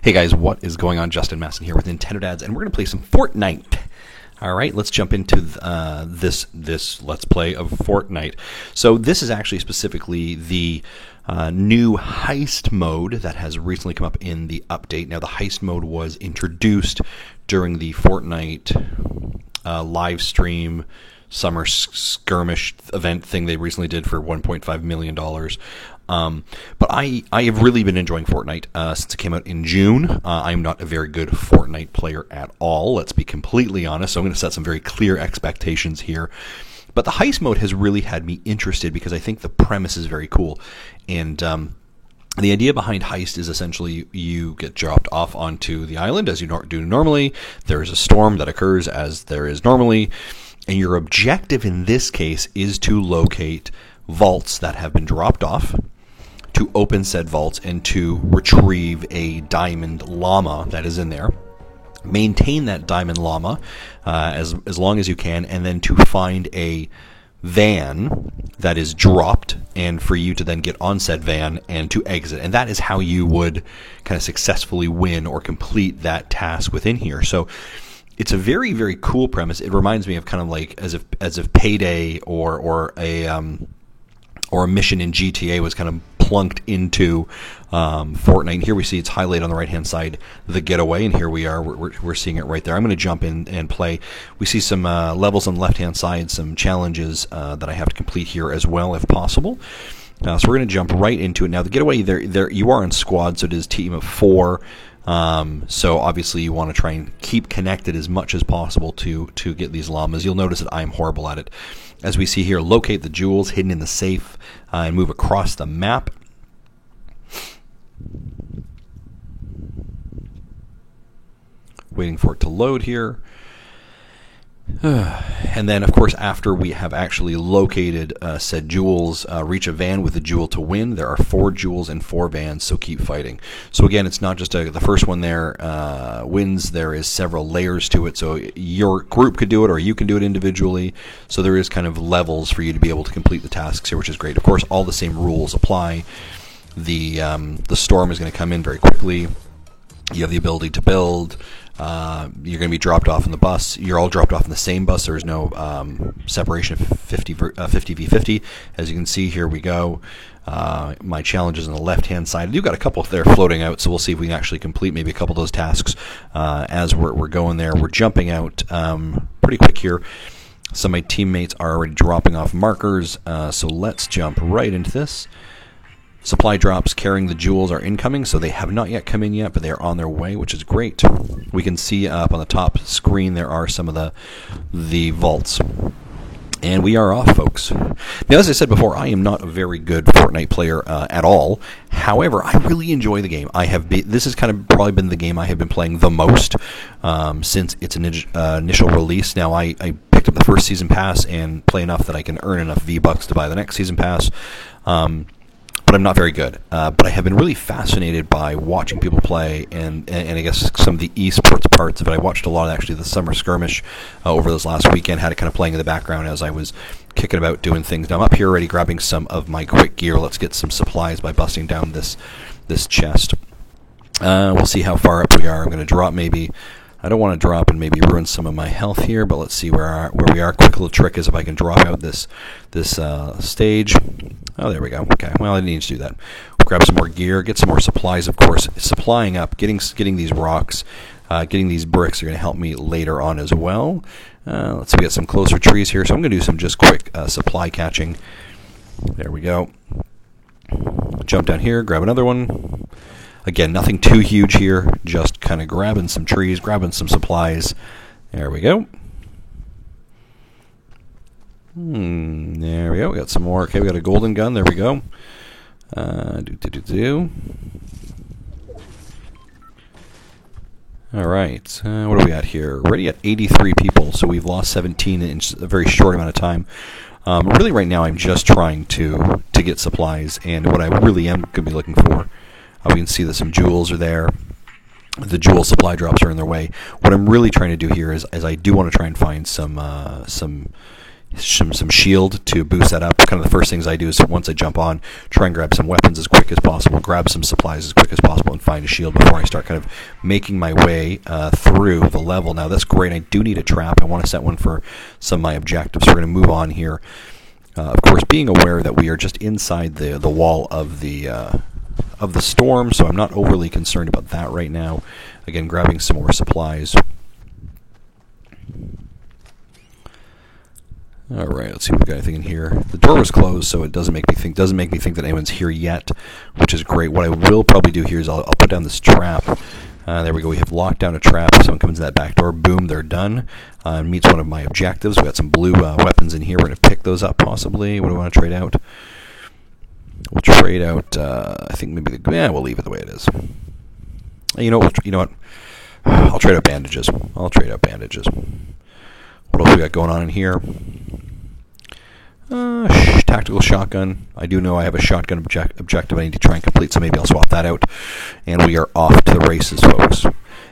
Hey guys, what is going on? Justin Masson here with Nintendo Dads, and we're going to play some Fortnite. All right, let's jump into this Let's Play of Fortnite. So this is actually specifically the new heist mode that has recently come up in the update. Now, the heist mode was introduced during the Fortnite live stream summer skirmish event thing they recently did for $1.5 million. But I have really been enjoying Fortnite since it came out in June. I'm not a very good Fortnite player at all, let's be completely honest, so I'm going to set some very clear expectations here. But the heist mode has really had me interested because I think the premise is very cool. And the idea behind heist is essentially you get dropped off onto the island as you do normally. There is a storm that occurs as there is normally. And your objective in this case is to locate vaults that have been dropped off, to open said vaults, and to retrieve a diamond llama that is in there. Maintain that diamond llama as long as you can, and then to find a van that is dropped, and for you to then get on said van and to exit. And that is how you would kind of successfully win or complete that task within here. So it's a very, very cool premise. It reminds me of kind of like as if Payday or a mission in GTA was kind of plunked into Fortnite. And here we see it's highlighted on the right-hand side, the getaway, and here we are. We're seeing it right there. I'm going to jump in and play. We see some levels on the left-hand side, some challenges that I have to complete here as well, if possible. So we're going to jump right into it. Now, the getaway, there you are in squad, so it is a team of 4. So obviously you want to try and keep connected as much as possible to get these llamas. You'll notice that I'm horrible at it. As we see here, locate the jewels hidden in the safe and move across the map. Waiting for it to load here. And then, of course, after we have actually located said jewels, reach a van with a jewel to win. There are 4 jewels and 4 vans, so keep fighting. So again, it's not just the first one there wins. There is several layers to it, so your group could do it or you can do it individually. So there is kind of levels for you to be able to complete the tasks here, which is great. Of course, all the same rules apply. The storm is going to come in very quickly. You have the ability to build. You're going to be dropped off in the bus. You're all dropped off in the same bus. There is no separation of 50 v 50. As you can see, here we go. My challenge is on the left-hand side. You've got a couple there floating out, so we'll see if we can actually complete maybe a couple of those tasks as we're going there. We're jumping out pretty quick here. Some of my teammates are already dropping off markers, so let's jump right into this. Supply drops carrying the jewels are incoming, so they have not yet come in yet, but they are on their way, which is great. We can see up on the top screen there are some of the vaults. And we are off, folks. Now, as I said before, I am not a very good Fortnite player at all. However, I really enjoy the game. This has kind of probably been the game I have been playing the most since its initial release. Now, I picked up the first season pass and play enough that I can earn enough V-Bucks to buy the next season pass. But I'm not very good. But I have been really fascinated by watching people play, and I guess some of the esports parts of it. I watched a lot of actually the summer skirmish over this last weekend. Had it kind of playing in the background as I was kicking about doing things. Now I'm up here already grabbing some of my quick gear. Let's get some supplies by busting down this chest. We'll see how far up we are. I'm going to drop maybe. I don't want to drop and maybe ruin some of my health here, but let's see where we are. Quick little trick is if I can drop out this stage. Oh, there we go. Okay, well, I didn't need to do that. We'll grab some more gear, get some more supplies, of course. Supplying up, getting these rocks, getting these bricks are going to help me later on as well. Let's see, we got some closer trees here, so I'm going to do some just quick supply catching. There we go. Jump down here, grab another one. Again, nothing too huge here, just kind of grabbing some trees, grabbing some supplies. There we go. There we go. We got some more. Okay, we got a golden gun. There we go. All right. What are we at here? We're already at 83 people, so we've lost 17 in a very short amount of time. Really, right now, I'm just trying to get supplies, and what I really am going to be looking for. We can see that some jewels are there. The jewel supply drops are in their way. What I'm really trying to do here is I do want to try and find some some shield to boost that up. Kind of the first things I do is once I jump on, try and grab some weapons as quick as possible, grab some supplies as quick as possible, and find a shield before I start kind of making my way through the level. Now that's great. I do need a trap. I want to set one for some of my objectives. So we're going to move on here. Of course, being aware that we are just inside the wall of the storm, so I'm not overly concerned about that right now. Again, grabbing some more supplies. All right, let's see if we've got anything in here. The door was closed, so it doesn't make me think that anyone's here yet, which is great. What I will probably do here is I'll put down this trap. There we go. We have locked down a trap. If someone comes in that back door, boom, they're done. Meets one of my objectives. We've got some blue weapons in here. We're going to pick those up, possibly. What do we want to trade out? We'll trade out, I think maybe we'll leave it the way it is. You know what? I'll trade out bandages. What else we got going on in here? Tactical shotgun. I do know I have a shotgun objective I need to try and complete, so maybe I'll swap that out. And we are off to the races, folks.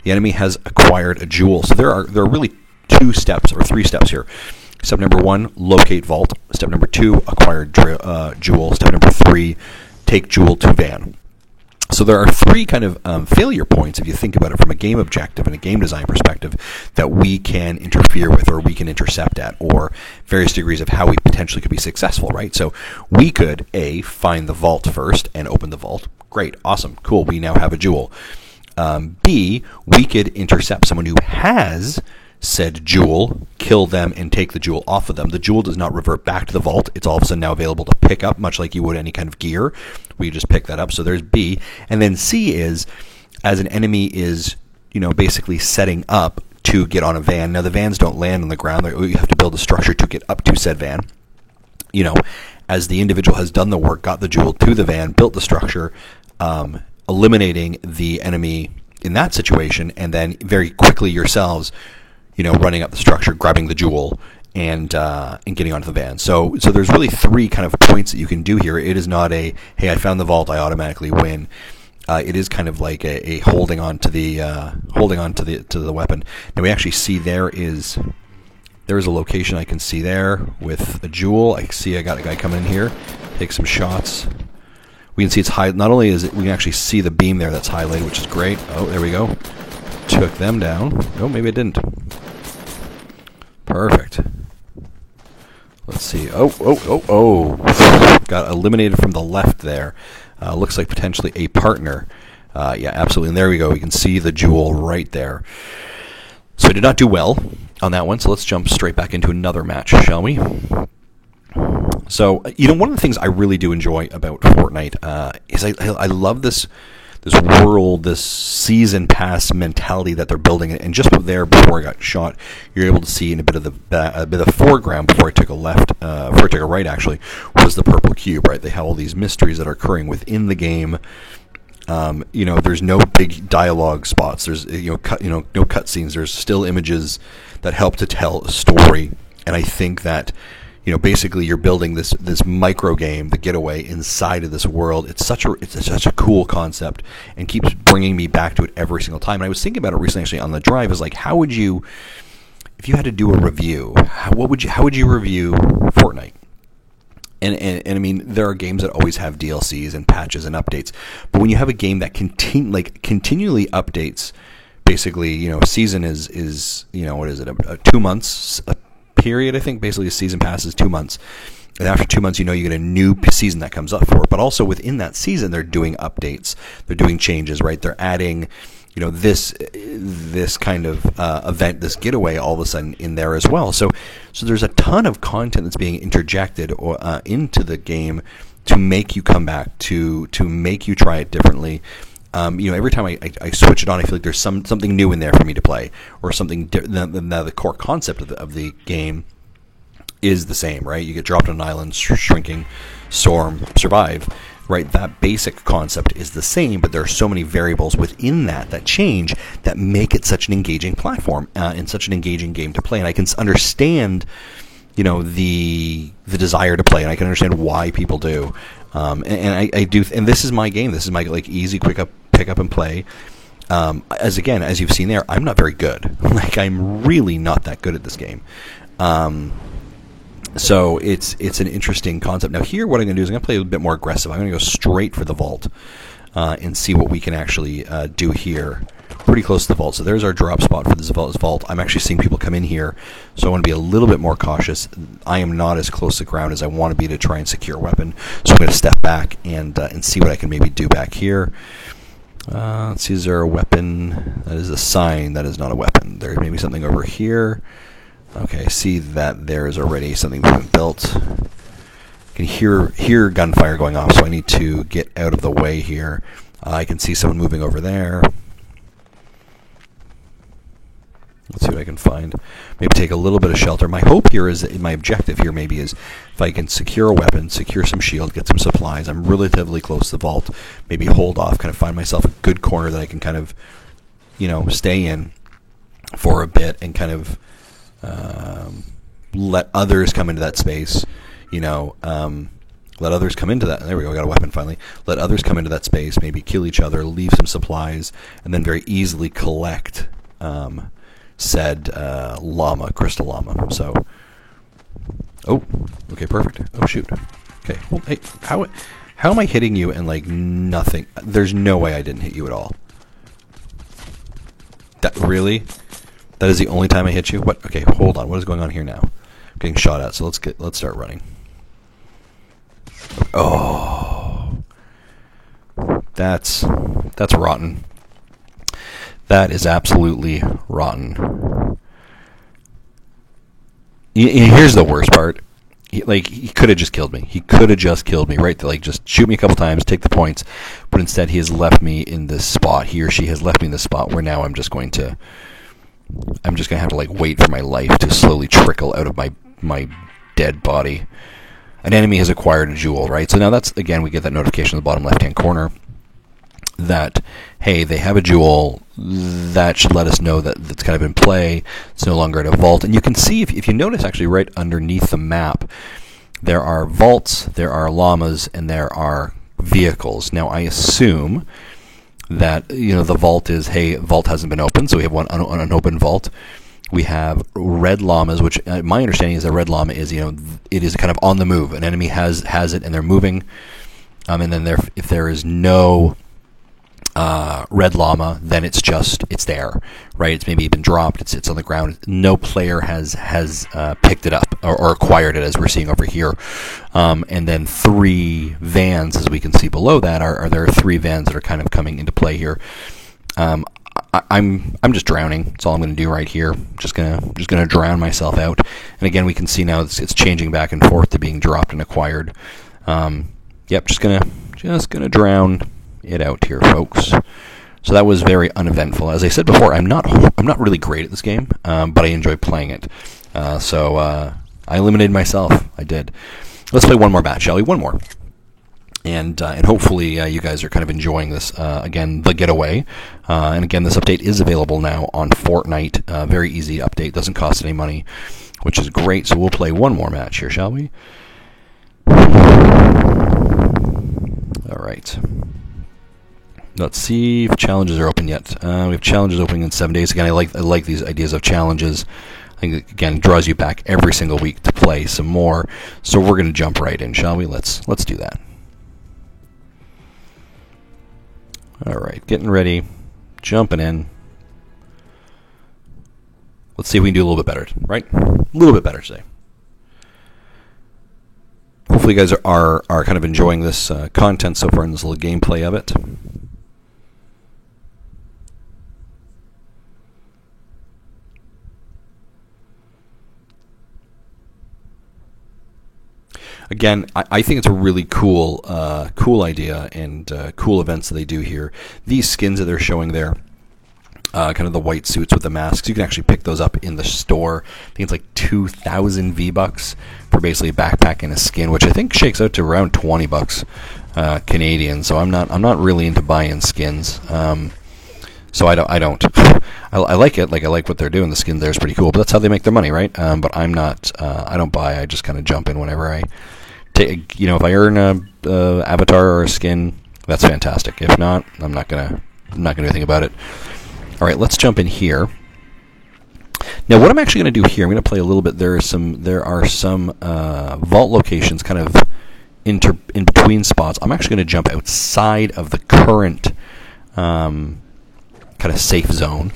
The enemy has acquired a jewel. So there are really 2 steps or 3 steps here. Step number 1, locate vault. Step number 2, acquire jewel. Step number 3, take jewel to van. So there are 3 kind of failure points, if you think about it from a game objective and a game design perspective, that we can interfere with or we can intercept at, or various degrees of how we potentially could be successful, right? So we could, A, find the vault first and open the vault. Great, awesome, cool, we now have a jewel. B, we could intercept someone who has said jewel, kill them, and take the jewel off of them. The jewel does not revert back to the vault. It's all of a sudden now available to pick up, much like you would any kind of gear. We just pick that up. So there's B. And then C is, as an enemy is, basically setting up to get on a van. Now, the vans don't land on the ground. You have to build a structure to get up to said van. As the individual has done the work, got the jewel to the van, built the structure, eliminating the enemy in that situation, and then very quickly yourselves running up the structure, grabbing the jewel, and getting onto the van. So there's really 3 kind of points that you can do here. It is not a, hey, I found the vault, I automatically win. It is kind of like a holding on to the weapon. Now we actually see there is a location I can see there with a jewel. I see I got a guy coming in here, take some shots. We can see it's high. Not only is it, we can actually see the beam there that's highlighted, which is great. Oh, there we go. Took them down. Oh, maybe it didn't. Perfect. Let's see. Oh. Got eliminated from the left there. Looks like potentially a partner. Yeah, absolutely. And there we go. We can see the jewel right there. So I did not do well on that one. So let's jump straight back into another match, shall we? So, one of the things I really do enjoy about Fortnite is I love this world, this season pass mentality that they're building, and just there before I got shot, you're able to see in a bit of the foreground before I took a right actually, was the purple cube, right? They have all these mysteries that are occurring within the game. There's no big dialogue spots. There's no cutscenes. There's still images that help to tell a story, and I think that. Basically you're building this micro game, the Getaway, inside of this world. It's such a cool concept and keeps bringing me back to it every single time. And I was thinking about it recently actually on the drive, is like, how would you, if you had to do a review, how would you review Fortnite? And I mean, there are games that always have DLCs and patches and updates, but when you have a game that continually updates, basically, season is what is it, 2 months period, I think. Basically a season pass is 2 months, and after 2 months you get a new season that comes up for it. But also within that season they're doing updates, they're doing changes, right? They're adding this kind of event, this Getaway, all of a sudden in there as well. So there's a ton of content that's being interjected into the game to make you come back, to make you try it differently. Every time I switch it on, I feel like there's something new in there for me to play, or something different. The core concept of the game is the same, right? You get dropped on an island, shrinking, storm, survive, right? That basic concept is the same, but there are so many variables within that change, that make it such an engaging platform and such an engaging game to play. And I can understand, the desire to play, and I can understand why people do. And I do, and this is my game. This is my easy, pick up and play. As you've seen there, I'm not very good. I'm really not that good at this game. So it's an interesting concept. Now here, what I'm going to do is I'm going to play a bit more aggressive. I'm going to go straight for the vault and see what we can actually do here. Pretty close to the vault. So there's our drop spot for this vault. I'm actually seeing people come in here, so I want to be a little bit more cautious. I am not as close to ground as I want to be to try and secure a weapon. So I'm going to step back and see what I can maybe do back here. Let's see, is there a weapon? That is a sign. That is not a weapon. There's maybe something over here. Okay, I see that there's already something being built. I can hear gunfire going off, so I need to get out of the way here. I can see someone moving over there. Let's see what I can find. Maybe take a little bit of shelter. My hope here is, my objective here maybe is, if I can secure a weapon, secure some shield, get some supplies, I'm relatively close to the vault, maybe hold off, kind of find myself a good corner that I can kind of, stay in for a bit and kind of let others come into that space, let others come into that. There we go, I got a weapon finally. Let others come into that space, maybe kill each other, leave some supplies, and then very easily collect said crystal llama. So, okay, perfect. Oh shoot. Okay, well, hey, how am I hitting you and like nothing? There's no way I didn't hit you at all. That really? That is the only time I hit you? What? Okay, hold on. What is going on here now? I'm getting shot at. So let's start running. Oh, that's rotten. That is absolutely rotten. Here's the worst part. He could have just killed me. He could have just killed me, right? Just shoot me a couple times, take the points. But instead, he has left me in this spot. He or she has left me in this spot where now I'm just going to have to wait for my life to slowly trickle out of my dead body. An enemy has acquired a jewel, right? So now that's, again, we get that notification in the bottom left-hand corner that, hey, they have a jewel. That should let us know that it's kind of in play. It's no longer at a vault. And you can see, if you notice, actually, right underneath the map, there are vaults, there are llamas, and there are vehicles. Now, I assume that, the vault is, hey, vault hasn't been opened, so we have one unopened vault. We have red llamas, which my understanding is that red llama is, it is kind of on the move. An enemy has it, and they're moving. And then if there is no red llama, then it's there, right? It's maybe been dropped. It's on the ground. No player has picked it up or acquired it, as we're seeing over here. And then 3 vans, as we can see below that, there are 3 vans that are kind of coming into play here. I'm just drowning. That's all I'm going to do right here. Just gonna drown myself out. And again, we can see now it's changing back and forth to being dropped and acquired. Yep, just gonna drown it out here, folks. So that was very uneventful. As I said before, I'm not really great at this game, but I enjoy playing it. So I eliminated myself. I did. Let's play one more match, shall we? One more. And hopefully you guys are kind of enjoying this. Again, the getaway. And again, this update is available now on Fortnite. Very easy update. Doesn't cost any money, which is great. So we'll play one more match here, shall we? All right. Let's see if challenges are open yet. We have challenges opening in 7 days. Again, I like these ideas of challenges. I think, again, it draws you back every single week to play some more. So we're going to jump right in, shall we? Let's do that. All right, getting ready, jumping in. Let's see if we can do a little bit better, right? A little bit better today. Hopefully you guys are kind of enjoying this content so far in this little gameplay of it. Again, I think it's a really cool idea and cool events that they do here. These skins that they're showing there, kind of the white suits with the masks, you can actually pick those up in the store. I think it's like 2,000 V-Bucks for basically a backpack and a skin, which I think shakes out to around 20 bucks Canadian. So I'm not really into buying skins. So I don't. I like it. I like what they're doing. The skin there is pretty cool, but that's how they make their money, right? But I'm not. I don't buy. I just kind of jump in whenever I take. If I earn a avatar or a skin, that's fantastic. If not, I'm not gonna do anything about it. All right, let's jump in here. Now, what I'm actually going to do here, I'm going to play a little bit. There are some vault locations kind of in between spots. I'm actually going to jump outside of the current kind of safe zone.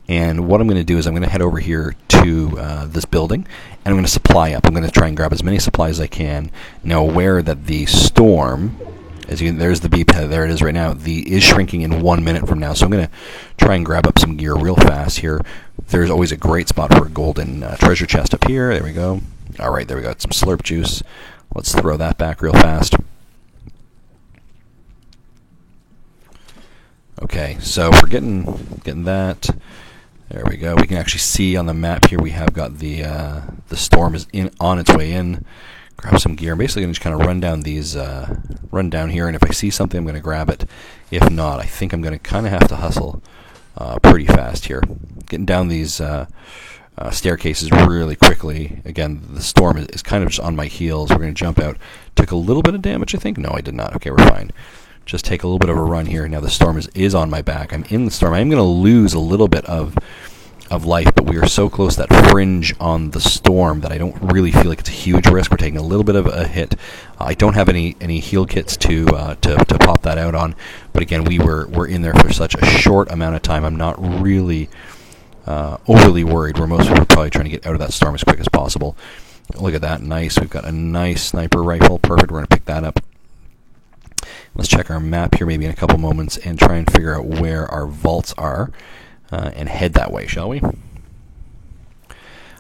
And what I'm going to do is I'm going to head over here to this building, and I'm going to supply up. I'm going to try and grab as many supplies as I can. Now, aware that the storm, there's the beep, there it is right now, is shrinking in 1 minute from now. So I'm going to try and grab up some gear real fast here. There's always a great spot for a golden treasure chest up here. There we go. All right, there we go. Some slurp juice. Let's throw that back real fast. Okay, so we're getting that. There we go. We can actually see on the map here we have got the storm is on its way in. Grab some gear. I'm basically going to just kind of run down here, and if I see something, I'm going to grab it. If not, I think I'm going to kind of have to hustle pretty fast here. Getting down these staircases really quickly. Again, the storm is kind of just on my heels. We're going to jump out. Took a little bit of damage, I think. No, I did not. Okay, we're fine. Just take a little bit of a run here. Now the storm is on my back. I'm in the storm. I'm going to lose a little bit of life, but we are so close to that fringe on the storm that I don't really feel like it's a huge risk. We're taking a little bit of a hit. I don't have any heal kits to pop that out on, but again, we're in there for such a short amount of time. I'm not really overly worried. Where most people are probably trying to get out of that storm as quick as possible. Look at that, nice. We've got a nice sniper rifle. Perfect. We're going to pick that up. Let's check our map here maybe in a couple moments and try and figure out where our vaults are and head that way, shall we? I'm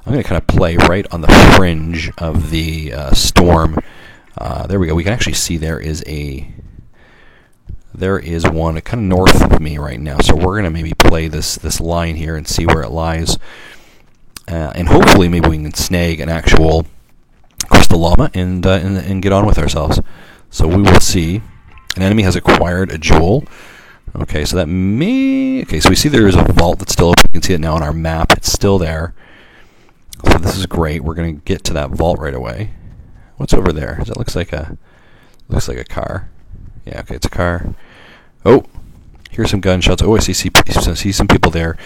going to kind of play right on the fringe of the storm. There we go. We can actually see there is one kind of north of me right now. So we're going to maybe play this line here and see where it lies. And hopefully maybe we can snag an actual crystal llama and get on with ourselves. So we will see. An enemy has acquired a jewel. Okay, so so we see there is a vault that's still open. You can see it now on our map. It's still there. So this is great. We're going to get to that vault right away. What's over there? That looks like a car. Yeah, okay, it's a car. Oh, here's some gunshots. Oh, I see some people there.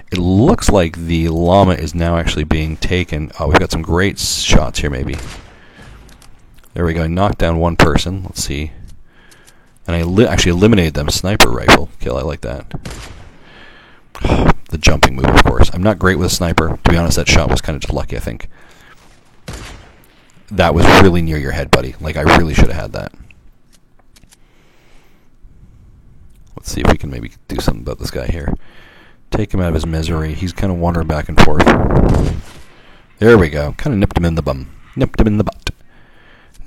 It looks like the llama is now actually being taken. Oh, we've got some great shots here maybe. There we go. I knocked down one person. Let's see. And I actually eliminated them. Sniper rifle kill. I like that. The jumping move, of course. I'm not great with a sniper. To be honest, that shot was kind of just lucky, I think. That was really near your head, buddy. Like, I really should have had that. Let's see if we can maybe do something about this guy here. Take him out of his misery. He's kind of wandering back and forth. There we go. Kind of nipped him in the bum. Nipped him in the butt.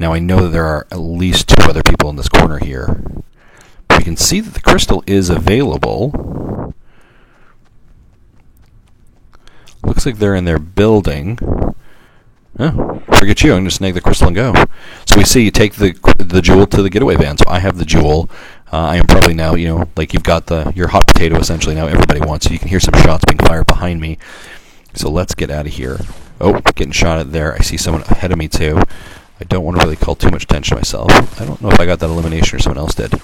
Now I know that there are at least 2 other people in this corner here. We can see that the crystal is available. Looks like they're in their building. Oh, forget you. I'm going to snag the crystal and go. So we see you take the jewel to the getaway van. So I have the jewel. I am probably now, like you've got your hot potato essentially now everybody wants. So you can hear some shots being fired behind me. So let's get out of here. Oh, getting shot at there. I see someone ahead of me too. I don't want to really call too much attention to myself. I don't know if I got that elimination or someone else did.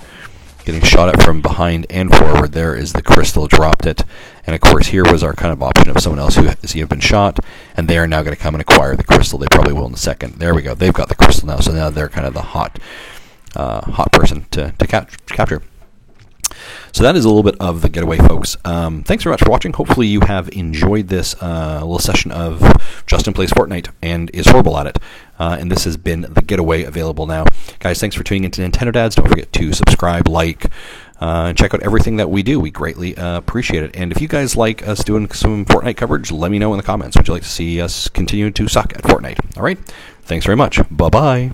Getting shot at from behind and forward. There is the crystal, dropped it. And of course here was our kind of option of someone else who has been shot, and they are now going to come and acquire the crystal. They probably will in a second. There we go. They've got the crystal now, so now they're kind of the hot person to capture. So that is a little bit of the getaway, folks. Thanks very much for watching. Hopefully you have enjoyed this little session of Justin Plays Fortnite and is horrible at it. And this has been the getaway, available now. Guys, thanks for tuning into Nintendo Dads. Don't forget to subscribe, like, and check out everything that we do. We greatly appreciate it. And if you guys like us doing some Fortnite coverage, let me know in the comments. Would you like to see us continue to suck at Fortnite? All right. Thanks very much. Bye-bye.